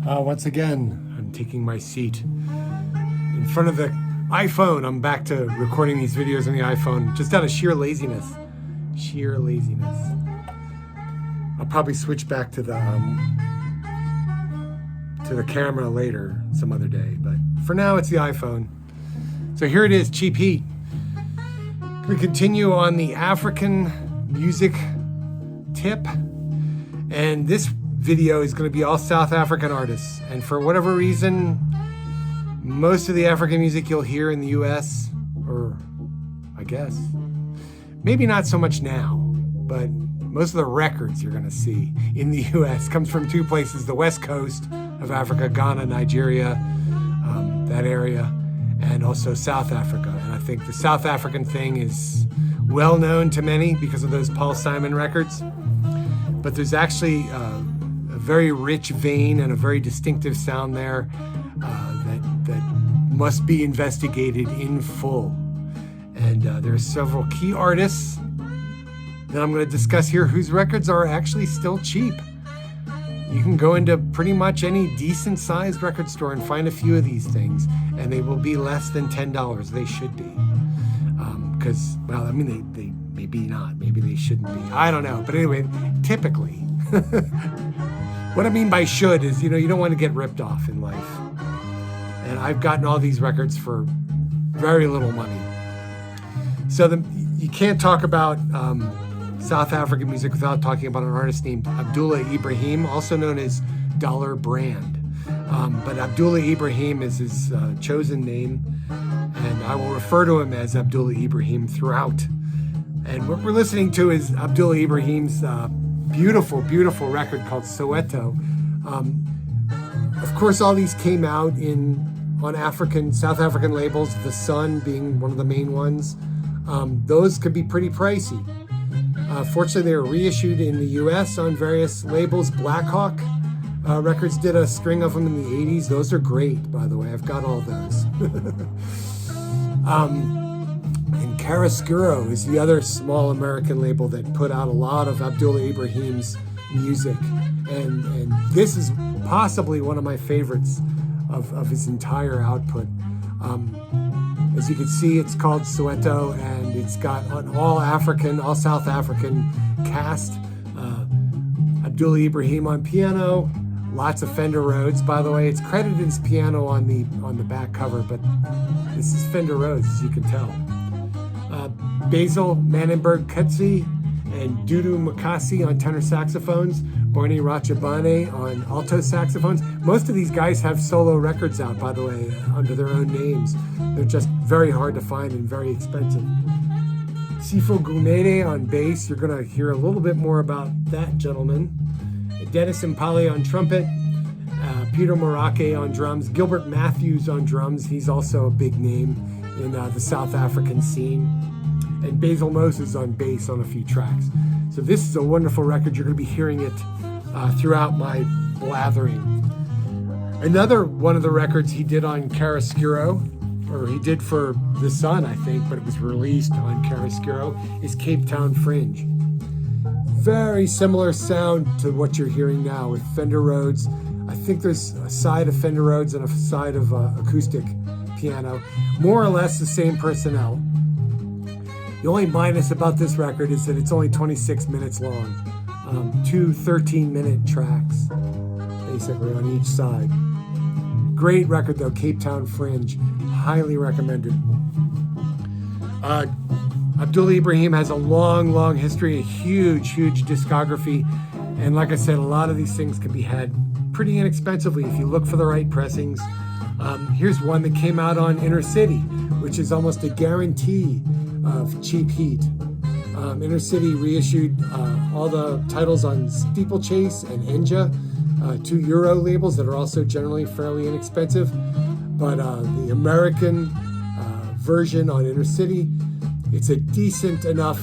Once again, I'm taking my seat in front of the iPhone. I'm back to recording these videos on the iPhone, just out of sheer laziness. Sheer laziness. I'll probably switch back to the camera later, some other day. But for now, it's the iPhone. So here it is, Cheap Heat. We continue on the African music tip, and this video is going to be all South African artists. And for whatever reason, most of the African music you'll hear in the US, or I guess, maybe not so much now, but most of the records you're going to see in the US comes from two places: the West Coast of Africa, Ghana, Nigeria, that area, and also South Africa. And I think the South African thing is well known to many because of those Paul Simon records. But there's actually a very rich vein and a very distinctive sound there that must be investigated in full. And there are several key artists that I'm going to discuss here whose records are actually still cheap. You can go into pretty much any decent sized record store and find a few of these things, and they will be less than $10. They should be. Because, well, I mean, they maybe not. Maybe they shouldn't be. I don't know. But anyway, typically, what I mean by should is, you don't want to get ripped off in life. And I've gotten all these records for very little money. So you can't talk about South African music without talking about an artist named Abdullah Ibrahim, also known as Dollar Brand. But Abdullah Ibrahim is his chosen name, and I will refer to him as Abdullah Ibrahim throughout. And what we're listening to is Abdullah Ibrahim's beautiful, beautiful record called Soweto. Of course, all these came out on South African labels, The Sun being one of the main ones. Those could be pretty pricey. Fortunately, they were reissued in the US on various labels. Blackhawk Records did a string of them in the 80s. Those are great, by the way. I've got all those. And Chiaroscuro is the other small American label that put out a lot of Abdullah Ibrahim's music. And this is possibly one of my favorites of his entire output. As you can see, it's called Soweto, and it's got an all South African cast. Abdullah Ibrahim on piano, lots of Fender Rhodes. By the way, it's credited as piano on the back cover, but this is Fender Rhodes, as you can tell. Basil Manenberg-Kutsi and Dudu Pukwana on tenor saxophones, Barney Rachabane on alto saxophones. Most of these guys have solo records out, by the way, under their own names. They're just very hard to find and very expensive. Sifo Gumede on bass. You're going to hear a little bit more about that gentleman. Dennis Impale on trumpet. Peter Morake on drums. Gilbert Matthews on drums. He's also a big name in the South African scene. And Basil Moses on bass on a few tracks. So this is a wonderful record. You're going to be hearing it throughout my blathering. Another one of the records he did on Chiaroscuro, or he did for The Sun, I think, but it was released on Chiaroscuro, is Cape Town Fringe. Very similar sound to what you're hearing now with Fender Rhodes. I think there's a side of Fender Rhodes and a side of acoustic piano. More or less the same personnel. The only minus about this record is that it's only 26 minutes long. 2 13-minute tracks, basically, on each side. Great record, though, Cape Town Fringe. Highly recommended. Abdullah Ibrahim has a long, long history, a huge, huge discography. And like I said, a lot of these things can be had pretty inexpensively if you look for the right pressings. Here's one that came out on Inner City, which is almost a guarantee of cheap heat. Inner City reissued all the titles on Steeplechase and Enja, 2 Euro labels that are also generally fairly inexpensive. But the American version on Inner City, it's a decent enough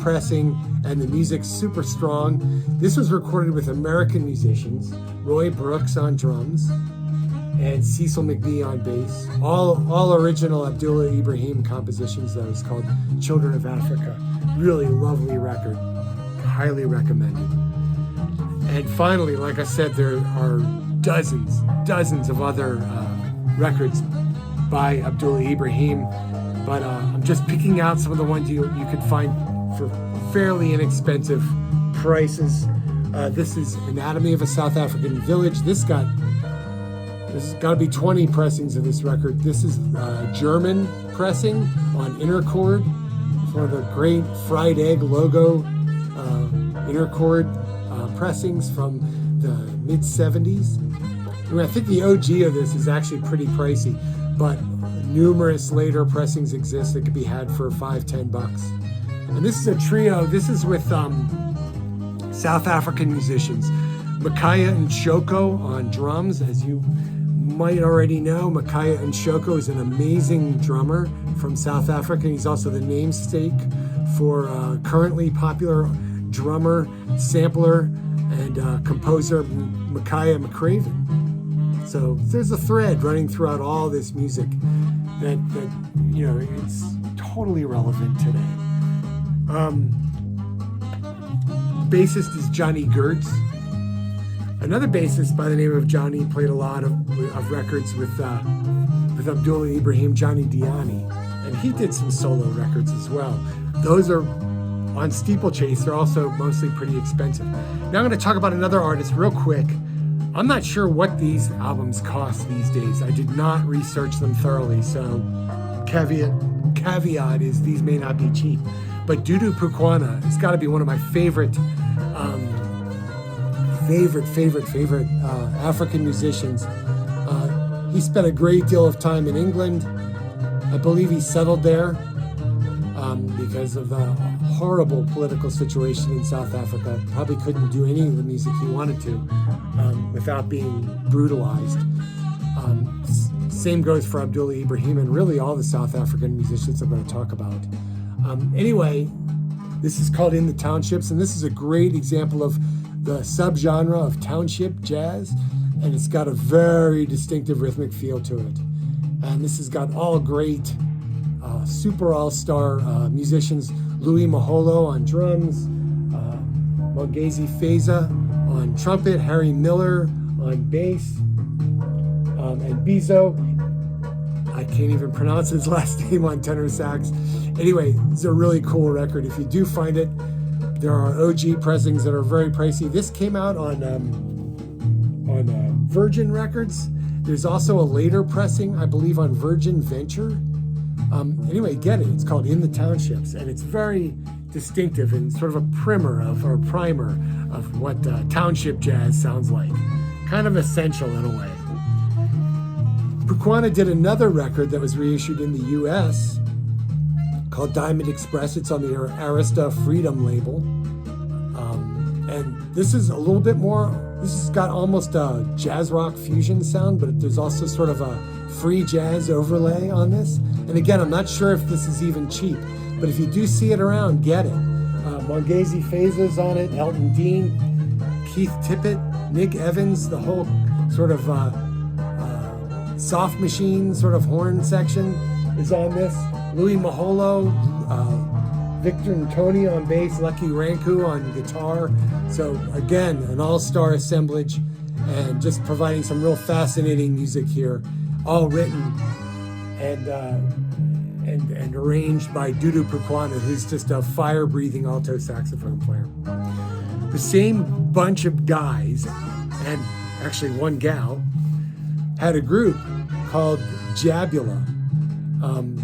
pressing, and the music's super strong. This was recorded with American musicians, Roy Brooks on drums, and Cecil McBee on bass. All original Abdullah Ibrahim compositions, though. It's called Children of Africa. Really lovely record. Highly recommended. And finally, like I said, there are dozens of other records by Abdullah Ibrahim, but I'm just picking out some of the ones you could find for fairly inexpensive prices. This is Anatomy of a South African Village. This has got to be 20 pressings of this record. This is German pressing on inner chord. It's one of the great Fried Egg logo inner chord pressings from the mid-70s. I mean, I think the OG of this is actually pretty pricey, but numerous later pressings exist that could be had for $5-10. And this is a trio. This is with South African musicians. Makaya Nshoko on drums. As you might already know, Makaya Nshoko is an amazing drummer from South Africa. He's also the namesake for currently popular drummer, sampler, and composer Makaya McCraven. So there's a thread running throughout all this music that it's totally relevant today. Bassist is Johnny Gertz. Another bassist by the name of Johnny played a lot of records with Abdullah Ibrahim, Johnny Diani, and he did some solo records as well. Those are on Steeplechase. They're also mostly pretty expensive. Now I'm going to talk about another artist real quick. I'm not sure what these albums cost these days. I did not research them thoroughly, so caveat is these may not be cheap. But Dudu Pukwana has got to be one of my favorite African musicians. He spent a great deal of time in England. I believe he settled there because of the horrible political situation in South Africa. Probably couldn't do any of the music he wanted to without being brutalized. Same goes for Abdullah Ibrahim and really all the South African musicians I'm going to talk about. Anyway, this is called In the Townships, and this is a great example of the subgenre of township jazz, and it's got a very distinctive rhythmic feel to it. And this has got all great super all-star musicians: Louis Maholo on drums, Mongezi Feza on trumpet, Harry Miller on bass, and Bizo, I can't even pronounce his last name, on tenor sax. Anyway, it's a really cool record. If you do find it, there are OG pressings that are very pricey. This came out on Virgin Records. There's also a later pressing, I believe, on Virgin Venture. Anyway, get it. It's called In the Townships, and it's very distinctive and sort of a primer of what township jazz sounds like. Kind of essential in a way. Pukwana did another record that was reissued in the US called Diamond Express. It's on the Arista Freedom label. And this is a little bit more, this has got almost a jazz rock fusion sound, but there's also sort of a free jazz overlay on this. And again, I'm not sure if this is even cheap, but if you do see it around, get it. Mongezi Feza's on it, Elton Dean, Keith Tippett, Nick Evans, the whole sort of soft machine sort of horn section is on this. Louis Maholo, Victor and Tony on bass, Lucky Ranku on guitar. So again, an all-star assemblage, and just providing some real fascinating music here, all written and arranged by Dudu Pukwana, who's just a fire-breathing alto saxophone player. The same bunch of guys, and actually one gal, had a group called Jabula.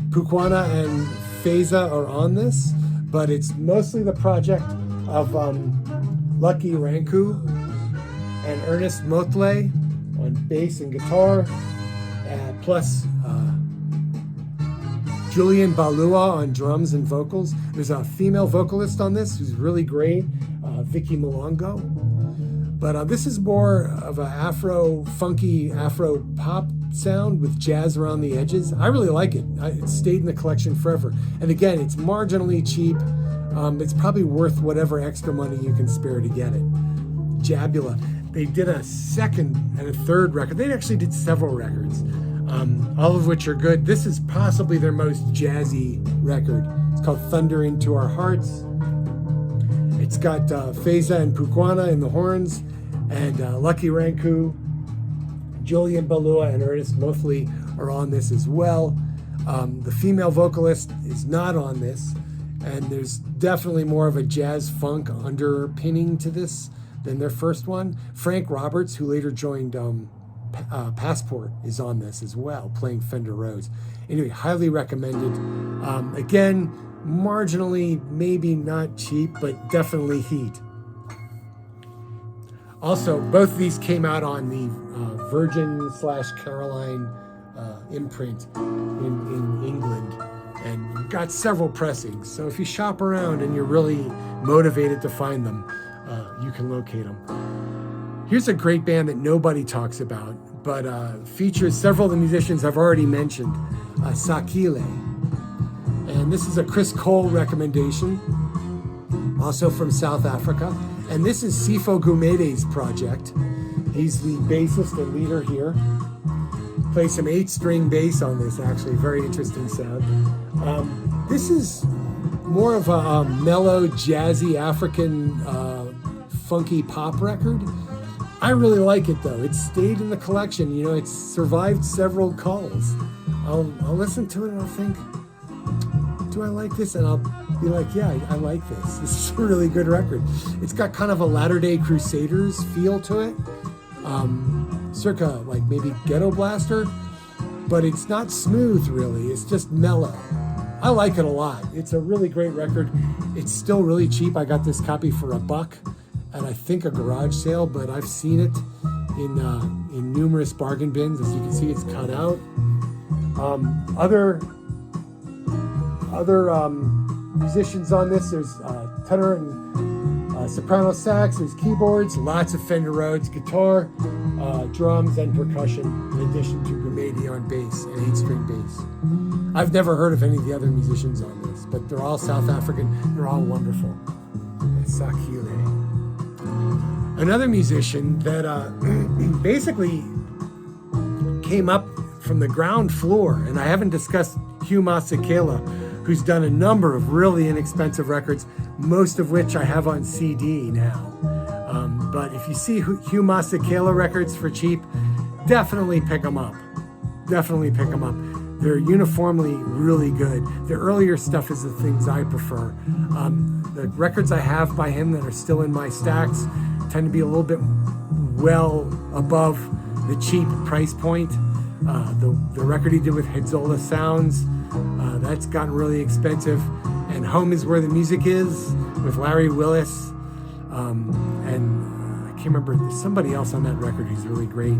Pukwana and Feza are on this, but it's mostly the project of Lucky Ranku and Ernest Motley on bass and guitar, plus Julian Balua on drums and vocals. There's a female vocalist on this who's really great, Vicky Malongo. But this is more of an funky Afro pop sound with jazz around the edges. I really like it. It stayed in the collection forever. And again, it's marginally cheap. It's probably worth whatever extra money you can spare to get it. Jabula. They did a second and a third record. They actually did several records, all of which are good. This is possibly their most jazzy record. It's called Thunder Into Our Hearts. It's got Feza and Pukwana in the horns, And Lucky Ranku, Julian Balua, and Ernest Motley are on this as well. The female vocalist is not on this, and there's definitely more of a jazz funk underpinning to this than their first one. Frank Roberts, who later joined Passport, is on this as well, playing Fender Rhodes. Anyway, highly recommended. Again, marginally, maybe not cheap, but definitely heat. Also, both of these came out on the Virgin/Caroline imprint in England, and got several pressings. So if you shop around and you're really motivated to find them, you can locate them. Here's a great band that nobody talks about, but features several of the musicians I've already mentioned, Spiegelei. And this is a Chris Cole recommendation, also from South Africa. And this is Sifo Gumede's project. He's the bassist and leader here. Plays some 8-string bass on this, actually. Very interesting sound. This is more of a mellow, jazzy, African, funky pop record. I really like it, though. It stayed in the collection. You know, it's survived several calls. I'll listen to it and I'll think, do I like this? And I'll be like, yeah, I like this. This is a really good record. It's got kind of a Latter-day Crusaders feel to it. Circa like maybe Ghetto Blaster, but it's not smooth really. It's just mellow. I like it a lot. It's a really great record. It's still really cheap. I got this copy for $1 at I think a garage sale, but I've seen it in numerous bargain bins. As you can see, it's cut out. Other musicians on this. There's tenor and soprano sax. There's keyboards. Lots of Fender Rhodes, guitar, drums, and percussion. In addition to Gumede on bass and 8-string bass. I've never heard of any of the other musicians on this, but they're all South African. They're all wonderful. Spiegelei. Another musician that basically came up from the ground floor, and I haven't discussed Hugh Masekela, who's done a number of really inexpensive records, most of which I have on CD now. But if you see Hugh Masekela records for cheap, definitely pick them up. Definitely pick them up. They're uniformly really good. The earlier stuff is the things I prefer. The records I have by him that are still in my stacks tend to be a little bit well above the cheap price point. The record he did with Hedzola Sounds, that's gotten really expensive. And Home Is Where the Music Is with Larry Willis. And I can't remember, there's somebody else on that record who's really great.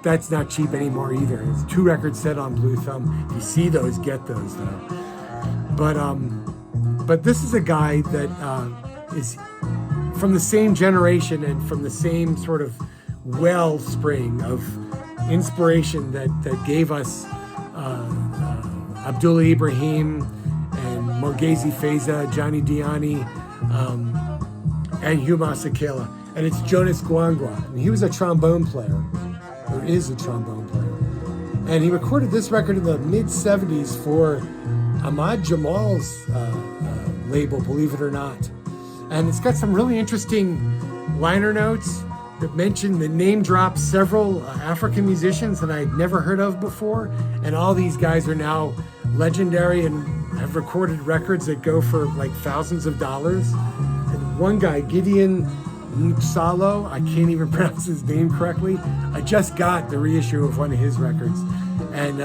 That's not cheap anymore either. It's 2 records set on Blue Thumb. If you see those, get those though. But this is a guy that is from the same generation and from the same sort of wellspring of inspiration that gave us Abdullah Ibrahim and Morgezi Feza, Johnny Diani, and Hugh Masekela. And it's Jonas Gwangwa. And he was a trombone player, or is a trombone player. And he recorded this record in the mid-70s for Ahmad Jamal's label, believe it or not. And it's got some really interesting liner notes that name drop several African musicians that I'd never heard of before. And all these guys are now legendary and have recorded records that go for like thousands of dollars. And one guy, Gideon Nuxalo, I can't even pronounce his name correctly. I just got the reissue of one of his records. And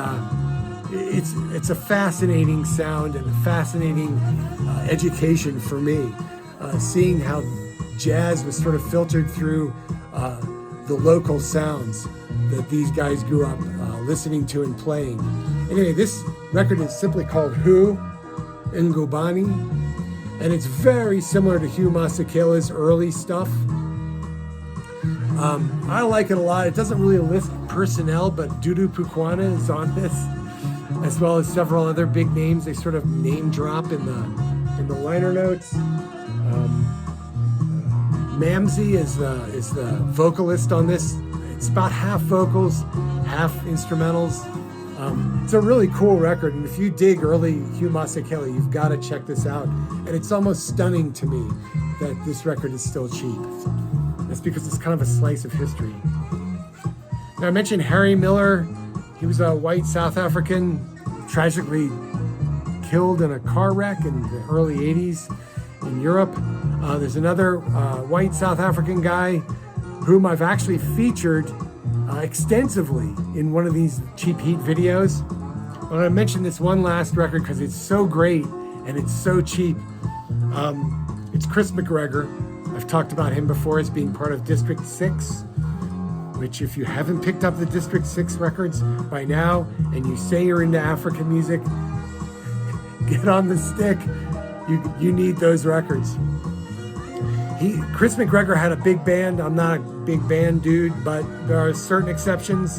it's a fascinating sound and a fascinating education for me. Seeing how jazz was sort of filtered through the local sounds that these guys grew up listening to and playing. Anyway, this record is simply called Who Ngubani, and it's very similar to Hugh Masekela's early stuff. I like it a lot. It doesn't really list personnel, but Dudu Pukwana is on this, as well as several other big names. They sort of name drop in the liner notes. Mamsie is the vocalist on this. It's about half vocals, half instrumentals. It's a really cool record, and if you dig early Hugh Masekela, you've got to check this out. And it's almost stunning to me that this record is still cheap. That's because it's kind of a slice of history. Now, I mentioned Harry Miller. He was a white South African, tragically killed in a car wreck in the early 80s in Europe. There's another white South African guy whom I've actually featured extensively in one of these Cheap Heat videos. I'm going to mention this one last record because it's so great and it's so cheap. It's Chris McGregor. I've talked about him before as being part of District 6, which if you haven't picked up the District 6 records by now and you say you're into African music, get on the stick. You need those records. Chris McGregor had a big band. I'm not a big band dude, but there are certain exceptions.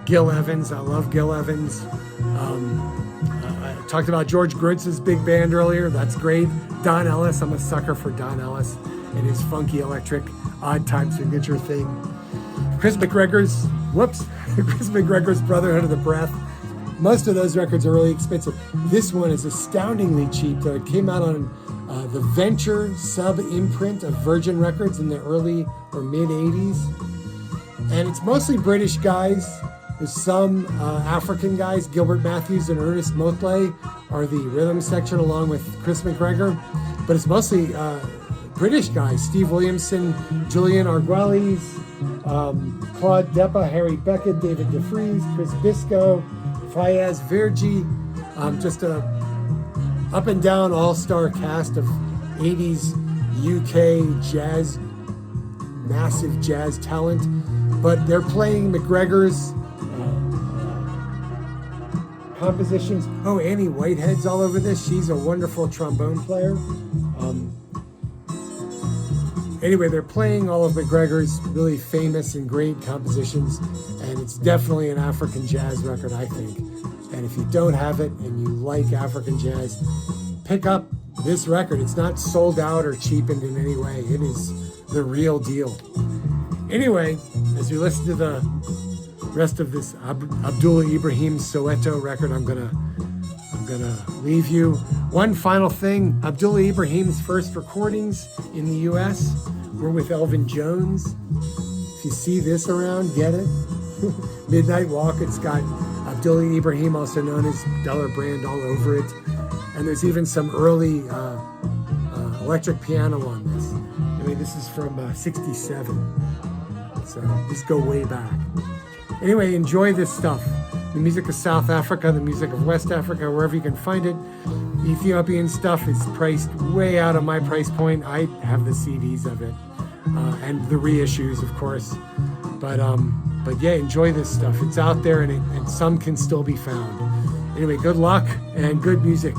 Gil Evans, I love Gil Evans. I talked about George Grutz's big band earlier. That's great. Don Ellis, I'm a sucker for Don Ellis and his funky electric odd time signature thing. Chris McGregor's Brotherhood of the Breath. Most of those records are really expensive. This one is astoundingly cheap, though. It came out on the Venture sub-imprint of Virgin Records in the early or mid-'80s. And it's mostly British guys. There's some African guys. Gilbert Matthews and Ernest Motley are the rhythm section along with Chris McGregor. But it's mostly British guys. Steve Williamson, Julian Arguelles, Claude Deppa, Harry Beckett, David DeFries, Chris Bisco, Fayez Verji, just a up and down all-star cast of 80s UK jazz, massive jazz talent. But they're playing McGregor's compositions. Oh, Annie Whitehead's all over this. She's a wonderful trombone player. Anyway, they're playing all of McGregor's really famous and great compositions, and it's definitely an African jazz record, I think. And if you don't have it and you like African jazz, pick up this record. It's not sold out or cheapened in any way. It is the real deal. Anyway, as you listen to the rest of this Abdullah Ibrahim Soweto record, I'm gonna leave you. One final thing, Abdullah Ibrahim's first recordings in the US were with Elvin Jones. If you see this around, get it. Midnight Walk, it's got Abdullah Ibrahim, also known as Dollar Brand, all over it. And there's even some early electric piano on this. I mean, this is from 67. So these go way back. Anyway, enjoy this stuff. The music of South Africa, the music of West Africa, wherever you can find it. The Ethiopian stuff is priced way out of my price point. I have the CDs of it. And the reissues, of course. But yeah, enjoy this stuff. It's out there and some can still be found. Anyway, good luck and good music.